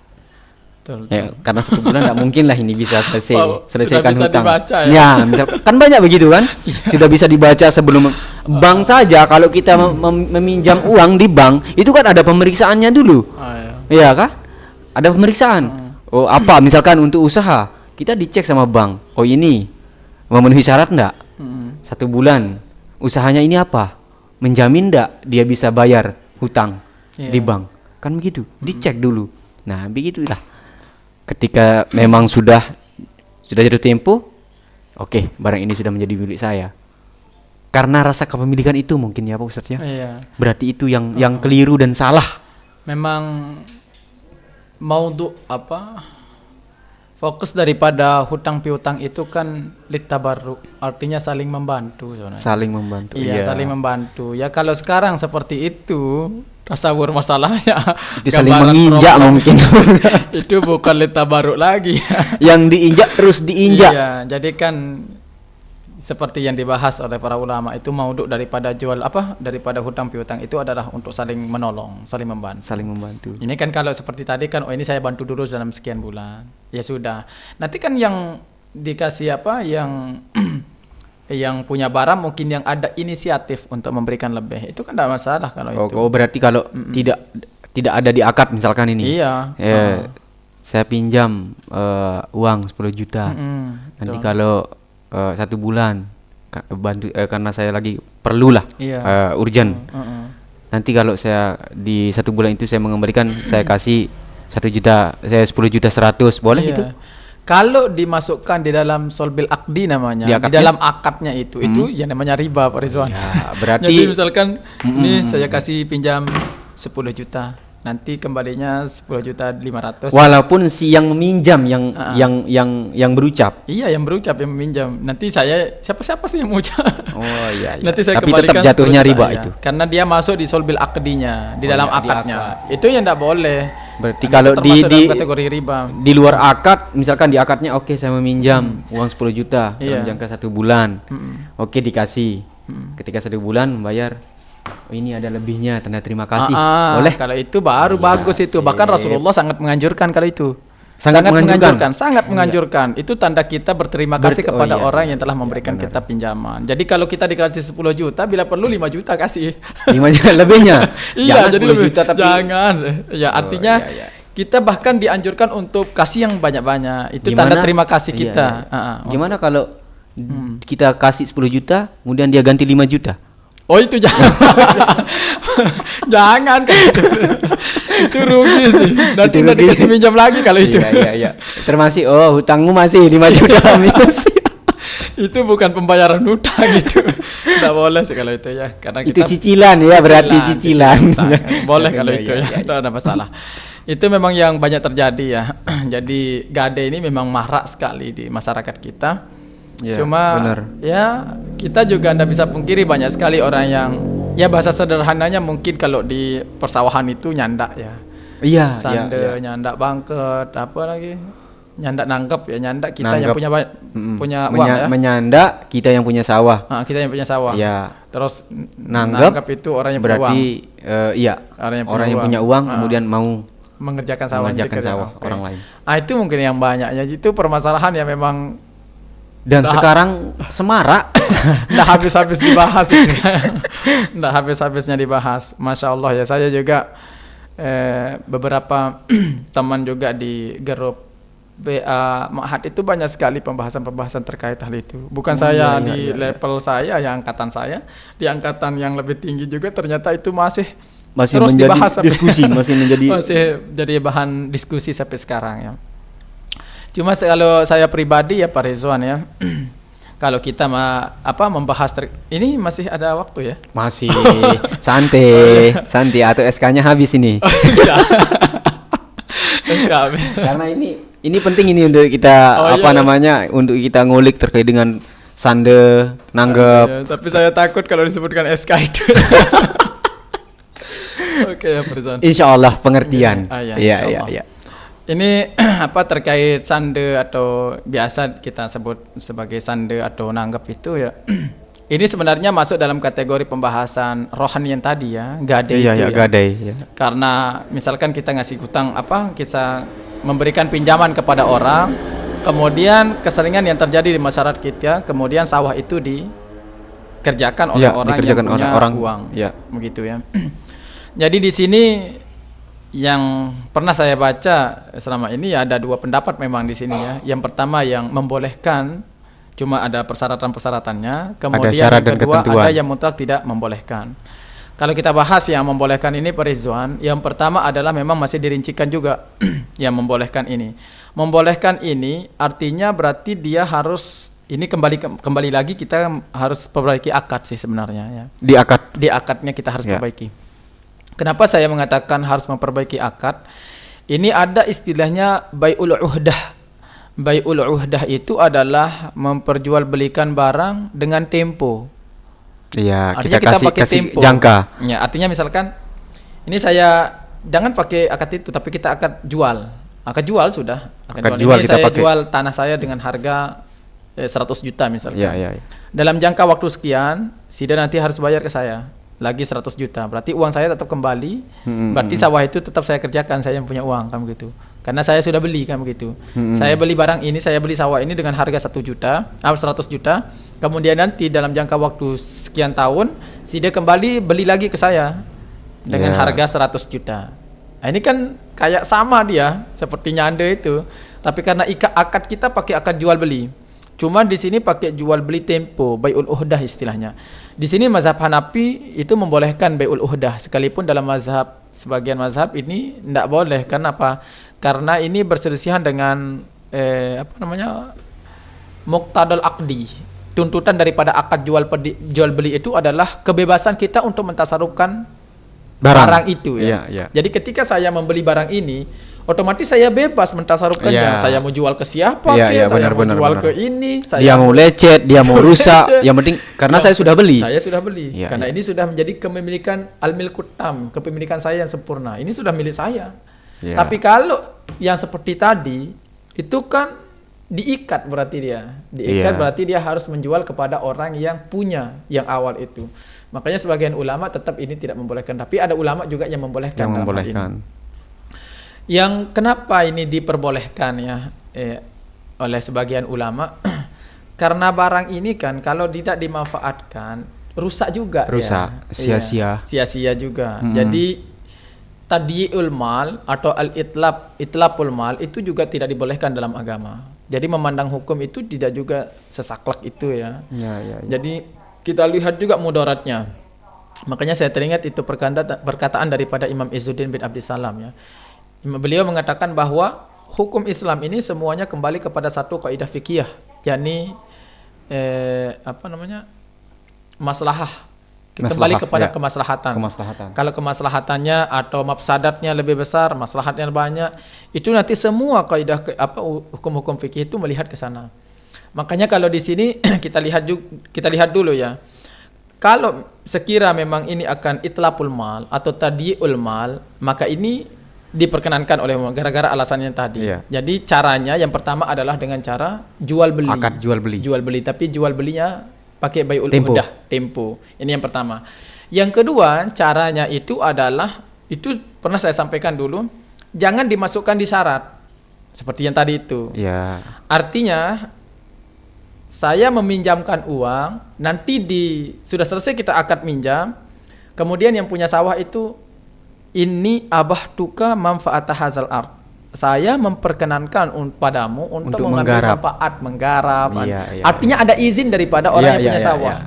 Betul. Ya, karena 1 bulan tidak mungkin lah ini bisa selesaikan sudah bisa hutang. dibaca ya? Ya, misal, kan banyak begitu kan? Sudah bisa dibaca sebelum bank saja. Kalau kita meminjam uang di bank, itu kan ada pemeriksaannya dulu. Iya. Iya kan? Ada pemeriksaan. Oh, misalkan untuk usaha, kita dicek sama bank. Oh, ini memenuhi syarat enggak? 1 bulan. Usahanya ini apa? Menjamin enggak dia bisa bayar hutang di bank? Kan begitu. Dicek dulu. Nah, begitulah. Ketika memang sudah jatuh tempo, oke, barang ini sudah menjadi milik saya. Karena rasa kepemilikan itu mungkin ya Pak Ustadz ya. Iya. Berarti itu yang keliru dan salah. Memang fokus daripada hutang piutang itu kan litabarruk, artinya saling membantu sebenarnya. Saling membantu. Iya, saling membantu. Ya kalau sekarang seperti itu, tasawur masalahnya Itu saling gambaran menginjak problem. mungkin. Itu bukan litabarruk lagi. Yang diinjak terus diinjak. Iya, jadi kan seperti yang dibahas oleh para ulama itu maudhu daripada daripada hutang piutang itu adalah untuk saling menolong, saling membantu. Saling membantu. Ini kan kalau seperti tadi kan, ini saya bantu dulu dalam sekian bulan. Ya sudah. Nanti kan yang dikasih yang yang punya barang mungkin yang ada inisiatif untuk memberikan lebih. Itu kan tidak masalah kalau itu. Oh, berarti kalau tidak ada di akad misalkan ini. Iya. Saya pinjam uang 10 juta. Nanti betul. kalau 1 bulan bantu karena saya lagi perlu lah, Iya. urgent. Nanti kalau saya di 1 bulan itu saya mengembalikan, saya kasih 1 juta, saya 10 juta 100, boleh Iya. itu? Kalau dimasukkan di dalam solbil akdi namanya, Di di akadnya? dalam akadnya itu yang namanya riba, Pak Rizwan. Ya, berarti Jadi misalkan nih saya kasih pinjam 10 juta, nanti kembalinya 10.500.000. walaupun si yang meminjam yang berucap. Iya, yang berucap, yang meminjam. Nanti saya siapa sih yang mengucap? Oh iya. Nanti saya Tapi kembalikan tetap jatuhnya 10 juta, riba ya. itu. Karena dia masuk di solbil akdinya, di dalam iya, di akadnya. Itu yang tidak boleh. Berarti Karena kalau itu di termasuk dalam kategori riba. di luar akad, misalkan di akadnya oke saya meminjam uang 10 juta dalam Iya. jangka 1 bulan. Oke, dikasih. Ketika 1 bulan membayar, oh, ini ada lebihnya, tanda terima kasih. Boleh? Kalau itu baru bagus itu. Bahkan Rasulullah sangat menganjurkan kalau itu. Sangat menganjurkan? Sangat menganjurkan. Itu tanda kita berterima kasih kepada iya, orang yang telah memberikan kita pinjaman. Jadi kalau kita dikasih 10 juta, bila perlu 5 juta kasih. 5 juta lebihnya. Iya, Jangan jadi 10 lebih. juta tapi Jangan. Ya, artinya iya. kita bahkan dianjurkan untuk kasih yang banyak-banyak. Itu Gimana? tanda terima kasih Iya, kita. iya. Gimana kalau kita kasih 10 juta, kemudian dia ganti 5 juta? Oh, itu jangan. Jangan kan itu rugi sih. Nanti Itu nggak rugi. dikasih pinjam lagi kalau itu. Iya. Termasuk hutangmu masih 5 juta minus. Itu bukan pembayaran hutang itu. Tidak boleh sih kalau itu ya. Karena Itu kita cicilan ya, berarti cicilan. hutang. Boleh kalau Iya, itu iya, ya. iya. Tidak ada masalah. Itu memang yang banyak terjadi ya. Jadi gade ini memang marak sekali di masyarakat kita. Iya, Cuma benar. ya kita juga tidak bisa pungkiri banyak sekali orang yang ya bahasa sederhananya mungkin kalau di persawahan itu nyandak ya. Iya, Sande, nyandak bangket, apa lagi? Nyandak nangkep ya, nyandak kita yang Nanggep. punya uang ya. Menyanda kita yang punya sawah. Kita yang punya sawah. Iya. Terus Nanggep nangkep itu orang yang punya uang. Berarti iya, Orang yang punya orang yang punya uang. uang kemudian mau Mengerjakan sawah. mengerjakan gitu. sawah Oke. orang lain. Itu mungkin yang banyaknya. Itu permasalahan yang memang Dan sekarang semarak. nggak habis-habis dibahas itu. Nggak habis-habisnya dibahas. Masya Allah ya, saya juga beberapa teman juga di grup BA Ma'had itu banyak sekali pembahasan-pembahasan terkait hal itu. Bukan saya di level saya, yang angkatan saya, di angkatan yang lebih tinggi juga ternyata itu masih terus menjadi dibahas sampai diskusi, masih menjadi masih jadi bahan diskusi sampai sekarang ya. Cuma kalau saya pribadi ya Pak Rizwan ya, kalau kita membahas ini masih ada waktu ya? Masih santai, santai atau SK-nya habis ini. Karena ini penting ini untuk kita untuk kita ngulik terkait dengan sande, nanggep. Tapi saya takut kalau disebutkan SK itu. Oke ya Pak Rizwan. Insya Allah pengertian. Iya. Ini terkait sande atau biasa kita sebut sebagai sande atau nanggep itu ya. Ini sebenarnya masuk dalam kategori pembahasan rohani yang tadi ya, gadai itu ya. Gadai. Ya. Karena misalkan kita ngasih hutang kita memberikan pinjaman kepada orang, kemudian keseringan yang terjadi di masyarakat kita, kemudian sawah itu dikerjakan oleh orang yang punya uang, begitu ya. Jadi di sini yang pernah saya baca selama ini ya ada dua pendapat memang di sini ya. Yang pertama yang membolehkan, cuma ada persyaratan-persyaratannya. Kemudian yang kedua ada yang mutlak tidak membolehkan. Kalau kita bahas yang membolehkan ini Pak Rizwan, yang pertama adalah memang masih dirincikan juga yang membolehkan ini. Membolehkan ini artinya berarti dia harus ini kembali lagi kita harus perbaiki akad sih sebenarnya ya. Di akadnya kita harus perbaiki. Kenapa saya mengatakan harus memperbaiki akad? Ini ada istilahnya bai'ul uhdah. Bai'ul uhdah itu adalah memperjualbelikan barang dengan tempo. Iya, artinya kita pakai tempo. Jangka. Ya, artinya misalkan ini saya jangan pakai akad itu tapi kita akad jual. Akad jual sudah. Akad jual ini saya pakai. Jual tanah saya dengan harga 100 juta misalkan. Iya. Dalam jangka waktu sekian, Sida nanti harus bayar ke saya. Lagi 100 juta, berarti uang saya tetap kembali. Berarti sawah itu tetap saya kerjakan, saya yang punya uang kan begitu. Karena saya sudah beli kan begitu. Saya beli barang ini, saya beli sawah ini dengan harga 100 juta. Kemudian nanti dalam jangka waktu sekian tahun, dia kembali beli lagi ke saya dengan harga 100 juta. Nah, ini kan kayak sama dia seperti nyanda itu. Tapi karena akad kita pakai akad jual beli. Cuma di sini pakai jual beli tempo, bai'ul uhdah istilahnya. Di sini mazhab Hanafi itu membolehkan bai'ul uhdah, sekalipun dalam sebagian mazhab ini tidak boleh. Karena apa? Karena ini berselisihan dengan muqtadal aqdi. Tuntutan daripada akad jual beli itu adalah kebebasan kita untuk mentasarufkan barang itu ya. Jadi ketika saya membeli barang ini, otomatis saya bebas mentasarufkannya. Saya mau jual ke siapa, saya mau jual ke ini. Dia mau lecet, dia mau rusak. Yang penting karena saya sudah beli. Saya sudah beli. Karena ini sudah menjadi kepemilikan al-milkut tam, kepemilikan saya yang sempurna. Ini sudah milik saya. Tapi kalau yang seperti tadi itu kan diikat berarti dia. Berarti dia harus menjual kepada orang yang punya yang awal itu. Makanya sebagian ulama tetap ini tidak membolehkan. Tapi ada ulama juga yang membolehkan. Yang kenapa ini diperbolehkan ya oleh sebagian ulama karena barang ini kan kalau tidak dimanfaatkan rusak juga. Sia-sia juga. Jadi tadyi'ul mal atau itlapul mal itu juga tidak dibolehkan dalam agama. Jadi memandang hukum itu tidak juga sesaklek itu ya. Jadi kita lihat juga mudaratnya. Makanya saya teringat itu perkataan daripada Imam Izzuddin bin Abdissalam ya. Beliau mengatakan bahwa hukum Islam ini semuanya kembali kepada satu kaidah fikih, yakni maslahah. Kembali kepada kemaslahatan. Kalau kemaslahatannya atau mafsadatnya lebih besar, maslahatnya banyak, itu nanti semua kaidah hukum-hukum fikih itu melihat ke sana. Makanya kalau di sini kita lihat dulu ya. Kalau sekira memang ini akan itlapul mal atau tadyi'ul mal, maka ini diperkenankan oleh gara-gara alasannya tadi. Jadi caranya yang pertama adalah dengan cara jual beli. Akad jual beli. Tapi jual belinya pakai bai'ul uhdah, tempo. Ini yang pertama. Yang kedua, caranya itu adalah itu pernah saya sampaikan dulu, jangan dimasukkan di syarat. Seperti yang tadi itu. Artinya saya meminjamkan uang, nanti sudah selesai kita akad minjam, kemudian yang punya sawah itu ini abahtuka manfaat hazal ard. Saya memperkenankan padamu untuk mengambil manfaat menggarap. Artinya ada izin daripada orang yang punya sawah.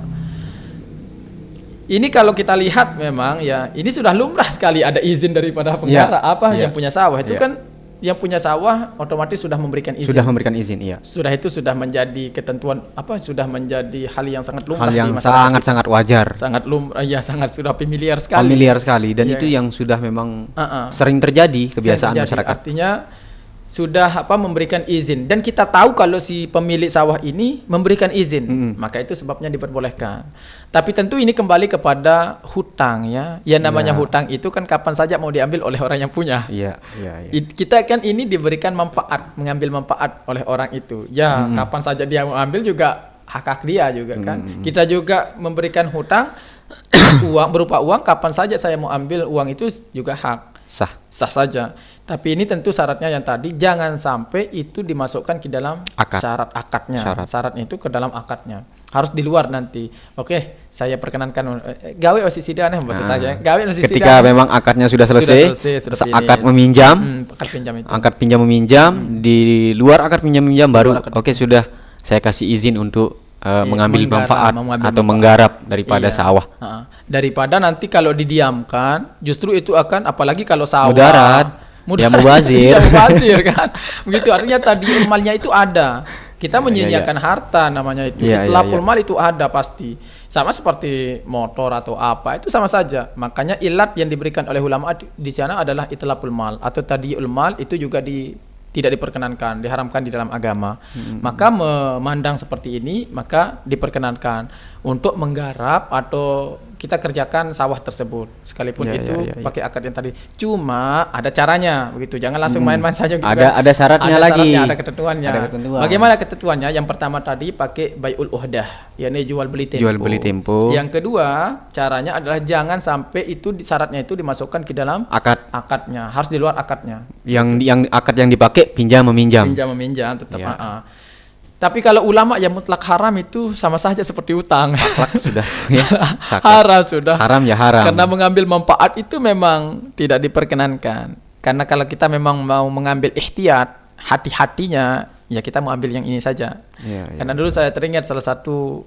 Ini kalau kita lihat memang ya, ini sudah lumrah sekali ada izin daripada penggarap yang punya sawah itu kan yang punya sawah otomatis sudah memberikan izin. Sudah memberikan izin, iya. Sudah itu sudah menjadi ketentuan sudah menjadi hal yang sangat lumrah Hal yang di masyarakat kita. sangat wajar. Sangat lumrah, ya sangat sudah familiar sekali. Familiar sekali dan Iya. itu yang sudah memang Uh-uh. sering terjadi kebiasaan Terjadi. masyarakat. Artinya sudah memberikan izin dan kita tahu kalau si pemilik sawah ini memberikan izin, maka itu sebabnya diperbolehkan. Tapi tentu ini kembali kepada hutang ya. Yang namanya hutang itu kan kapan saja mau diambil oleh orang yang punya. Iya, iya, iya. Kita kan ini diberikan manfaat, mengambil manfaat oleh orang itu. Ya, kapan saja dia mau ambil juga hak dia juga kan. Kita juga memberikan hutang uang berupa uang, kapan saja saya mau ambil uang itu juga hak. Sah saja. Tapi ini tentu syaratnya yang tadi jangan sampai itu dimasukkan ke dalam syarat akadnya. Syaratnya itu ke dalam akadnya. Harus di luar nanti. Oke, saya perkenankan gawe osisida nih bahasa saya. Gawe osisida. Ketika memang akadnya sudah selesai, akad meminjam, akad pinjam itu. akad pinjam meminjam, di luar akad pinjam meminjam baru oke sudah saya kasih izin untuk mengambil manfaat atau menggarap daripada sawah. Daripada nanti kalau didiamkan, justru itu akan apalagi kalau sawah mudarat, ya mubazir. Ya mubazir kan. Begitu artinya tadi ulmalnya itu ada. Kita menyia-nyiakan harta namanya itu. Itlaful mal itu ada pasti. Sama seperti motor atau apa, itu sama saja. Makanya ilat yang diberikan oleh ulama di sana adalah itlaful mal atau tadiul mal itu juga tidak diperkenankan, diharamkan di dalam agama. Maka memandang seperti ini, maka diperkenankan untuk menggarap atau kita kerjakan sawah tersebut. Sekalipun pakai akad yang tadi. Cuma ada caranya begitu. Jangan langsung main-main saja gitu. Ada syaratnya lagi. Ada ketentuannya. Bagaimana ketentuannya? Yang pertama tadi pakai bai'ul uhdah, yakni jual beli tempo. Yang kedua, caranya adalah jangan sampai itu syaratnya itu dimasukkan ke dalam akadnya. Harus di luar akadnya. Yang akad yang dipakai pinjam meminjam. Pinjam meminjam tetap. Tapi kalau ulama yang mutlak haram itu sama saja seperti utang. Saklak sudah. Ya, haram sudah. Haram ya haram. Karena mengambil manfaat itu memang tidak diperkenankan. Karena kalau kita memang mau mengambil ihtiyat, hati-hatinya, ya kita mau ambil yang ini saja. Karena dulu saya teringat salah satu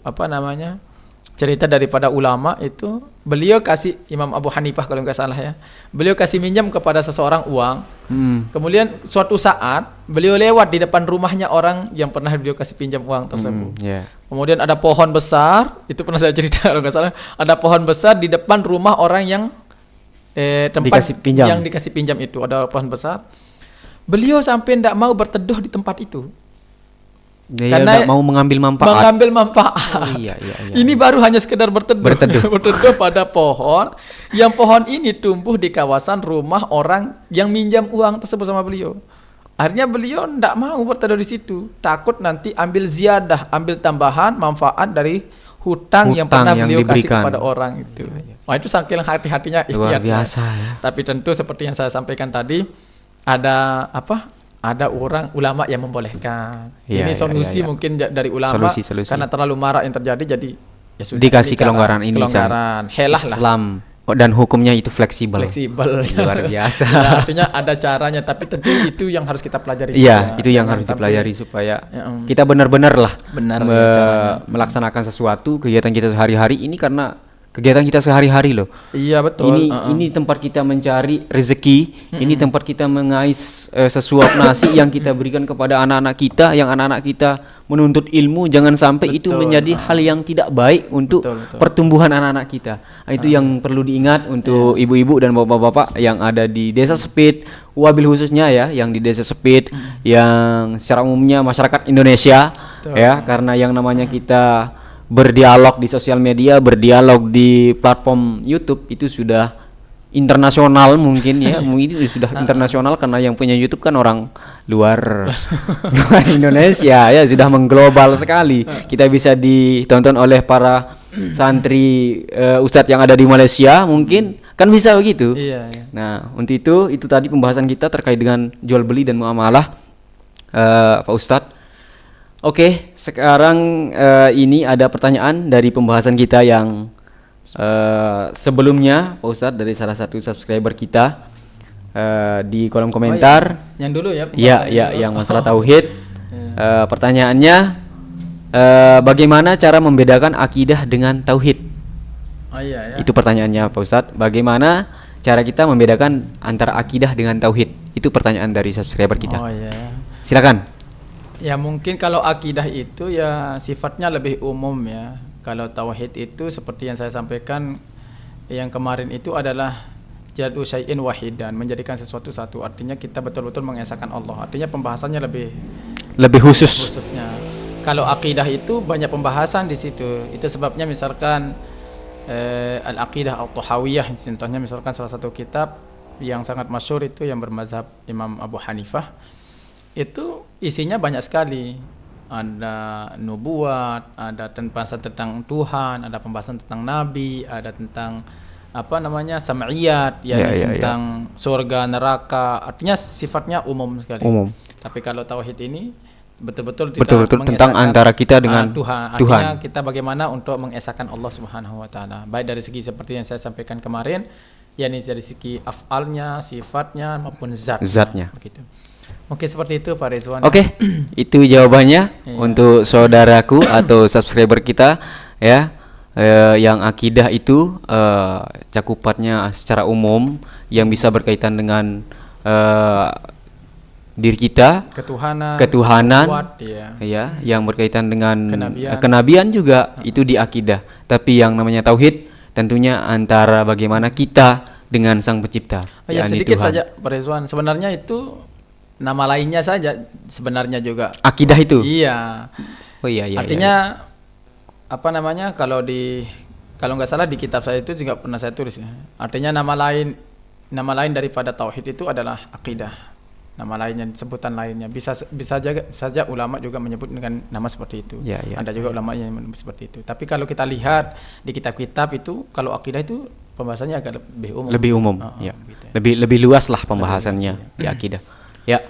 cerita daripada ulama itu, beliau kasih Imam Abu Hanifah kalau nggak salah ya, beliau kasih minjam kepada seseorang uang. Kemudian suatu saat beliau lewat di depan rumahnya orang yang pernah beliau kasih pinjam uang tersebut. Kemudian ada pohon besar, itu pernah saya cerita kalau nggak salah, ada pohon besar di depan rumah orang yang tempat yang dikasih pinjam itu, ada pohon besar. Beliau sampai tidak mau berteduh di tempat itu. Karena mau mengambil manfaat. Ini baru hanya sekedar berteduh pada pohon. Yang pohon ini tumbuh di kawasan rumah orang yang minjam uang tersebut sama beliau. Akhirnya beliau tidak mau berteduh di situ. Takut nanti ambil ziyadah, ambil tambahan manfaat dari hutang yang pernah beliau kasih kepada orang itu. Wah, itu saking hati-hatinya luar biasa ya. Tapi tentu seperti yang saya sampaikan tadi, ada orang ulama yang membolehkan. Ini solusi mungkin dari ulama. Solusi. Karena terlalu marak yang terjadi, jadi ya sudah dikasih kelonggaran ini. Helah Islam dan hukumnya itu fleksibel. Luar biasa. Artinya ada caranya, tapi tentu itu yang harus kita pelajari. Iya, itu yang harus dipelajari supaya kita benar-benar melaksanakan sesuatu kegiatan kita sehari-hari ini, karena kegiatan kita sehari-hari loh. Iya betul. Ini tempat kita mencari rezeki, ini tempat kita mengais sesuap nasi yang kita berikan kepada anak-anak kita, yang anak-anak kita menuntut ilmu. Jangan sampai itu menjadi hal yang tidak baik untuk pertumbuhan anak-anak kita. Itu yang perlu diingat untuk ibu-ibu dan bapak-bapak yang ada di Desa Sepit, wabil khususnya ya, yang di Desa Sepit, yang secara umumnya masyarakat Indonesia, karena yang namanya kita berdialog di sosial media, berdialog di platform YouTube itu sudah internasional mungkin ya. Mungkin itu sudah internasional karena yang punya YouTube kan orang luar Indonesia ya, sudah mengglobal sekali. Kita bisa ditonton oleh para santri ustadz yang ada di Malaysia, mungkin kan bisa begitu. Nah, untuk itu tadi pembahasan kita terkait dengan jual beli dan muamalah, Pak Ustadz. Oke, sekarang ini ada pertanyaan dari pembahasan kita yang sebelumnya, Pak Ustadz, dari salah satu subscriber kita di kolom komentar. Yang dulu ya? Yang masalah tauhid. Pertanyaannya, bagaimana cara membedakan akidah dengan tauhid? Itu pertanyaannya, Pak Ustadz. Bagaimana cara kita membedakan antara akidah dengan tauhid? Itu pertanyaan dari subscriber kita. Oh ya. Silakan. Ya mungkin kalau akidah itu ya sifatnya lebih umum ya. Kalau tauhid itu seperti yang saya sampaikan yang kemarin itu adalah jadu syai'in wahidan, menjadikan sesuatu satu. Artinya kita betul-betul mengesahkan Allah. Artinya pembahasannya Lebih khusus. khususnya. Kalau akidah itu banyak pembahasan di situ. Itu sebabnya misalkan Al-Aqidah At-Tahawiyah contohnya, misalkan salah satu kitab yang sangat masyhur itu yang bermazhab Imam Abu Hanifah, itu isinya banyak sekali. Ada nubuat, ada pembahasan tentang Tuhan, ada pembahasan tentang nabi, ada tentang sam'iyat, tentang surga neraka. Artinya sifatnya umum sekali. Umum. Tapi kalau tauhid ini betul-betul tentang antara kita dengan Tuhan. Artinya kita bagaimana untuk mengesahkan Allah Subhanahu wa taala. Baik dari segi seperti yang saya sampaikan kemarin, yakni dari segi af'alnya, sifatnya maupun zatnya. Begitu. Mungkin seperti itu Pak Rizwan. Oke. Itu jawabannya untuk saudaraku atau subscriber kita ya. Yang akidah itu cakupannya secara umum yang bisa berkaitan dengan diri kita, ketuhanan nubuat, ya, yang berkaitan dengan kenabian, kenabian juga itu di akidah. Tapi yang namanya tauhid tentunya antara bagaimana kita dengan Sang Pencipta. Oh ya, sedikit Tuhan saja Pak Rizwan, sebenarnya itu nama lainnya saja sebenarnya juga. Akidah itu? Iya. Oh iya. Artinya kalau nggak salah di kitab saya itu juga pernah saya tulis ya. Artinya nama lain daripada tauhid itu adalah akidah. Nama lainnya, sebutan lainnya bisa saja ulama juga menyebut dengan nama seperti itu. Ada juga ulama yang menyebut seperti itu. Tapi kalau kita lihat di kitab-kitab itu, kalau akidah itu pembahasannya agak lebih umum. Gitu. Lebih luas lah pembahasannya di akidah. Ya.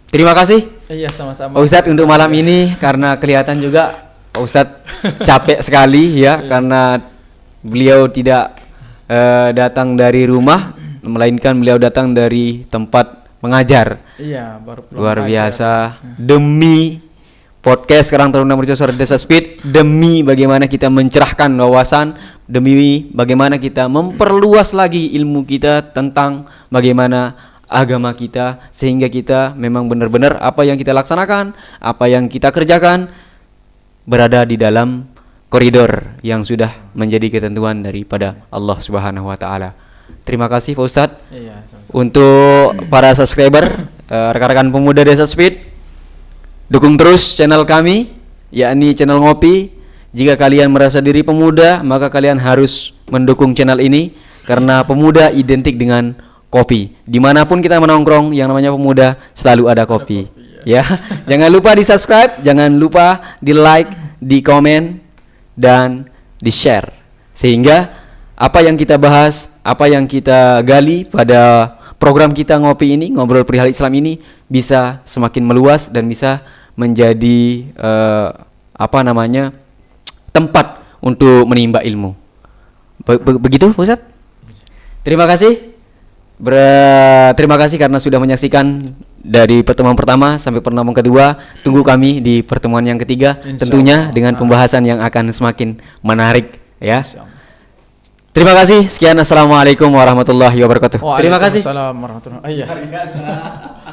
Terima kasih. Iya, sama-sama. Pak Ustadz untuk malam ini, karena kelihatan juga Pak Ustadz capek sekali ya, karena beliau tidak datang dari rumah, melainkan beliau datang dari tempat mengajar. Iya, baru luar biasa. Demi podcast Karang Taruna Mercusuar Desa Speed, demi bagaimana kita mencerahkan wawasan, demi bagaimana kita memperluas lagi ilmu kita tentang bagaimana agama kita, sehingga kita memang benar-benar apa yang kita laksanakan, apa yang kita kerjakan berada di dalam koridor yang sudah menjadi ketentuan daripada Allah Subhanahu wa taala. Terima kasih Pak Ustadz. Iya, sama-sama. Untuk para subscriber, rekan-rekan pemuda Desa Speed, dukung terus channel kami, yakni channel Ngopi. Jika kalian merasa diri pemuda, maka kalian harus mendukung channel ini, karena pemuda identik dengan kopi. Dimanapun kita menongkrong, yang namanya pemuda selalu ada kopi. Ya, jangan lupa di subscribe, jangan lupa di like, di komen, dan di share, sehingga apa yang kita bahas, apa yang kita gali pada program kita Ngopi ini, ngobrol perihal Islam ini, bisa semakin meluas dan bisa menjadi tempat untuk menimba ilmu. Begitu Pak Ustadz? Terima kasih. Terima kasih karena sudah menyaksikan dari pertemuan pertama sampai pertemuan kedua. Tunggu kami di pertemuan yang ketiga, tentunya dengan pembahasan yang akan semakin menarik ya. Terima kasih. Sekian, assalamualaikum warahmatullahi wabarakatuh. Terima kasih. Waalaikumsalam warahmatullahi wabarakatuh.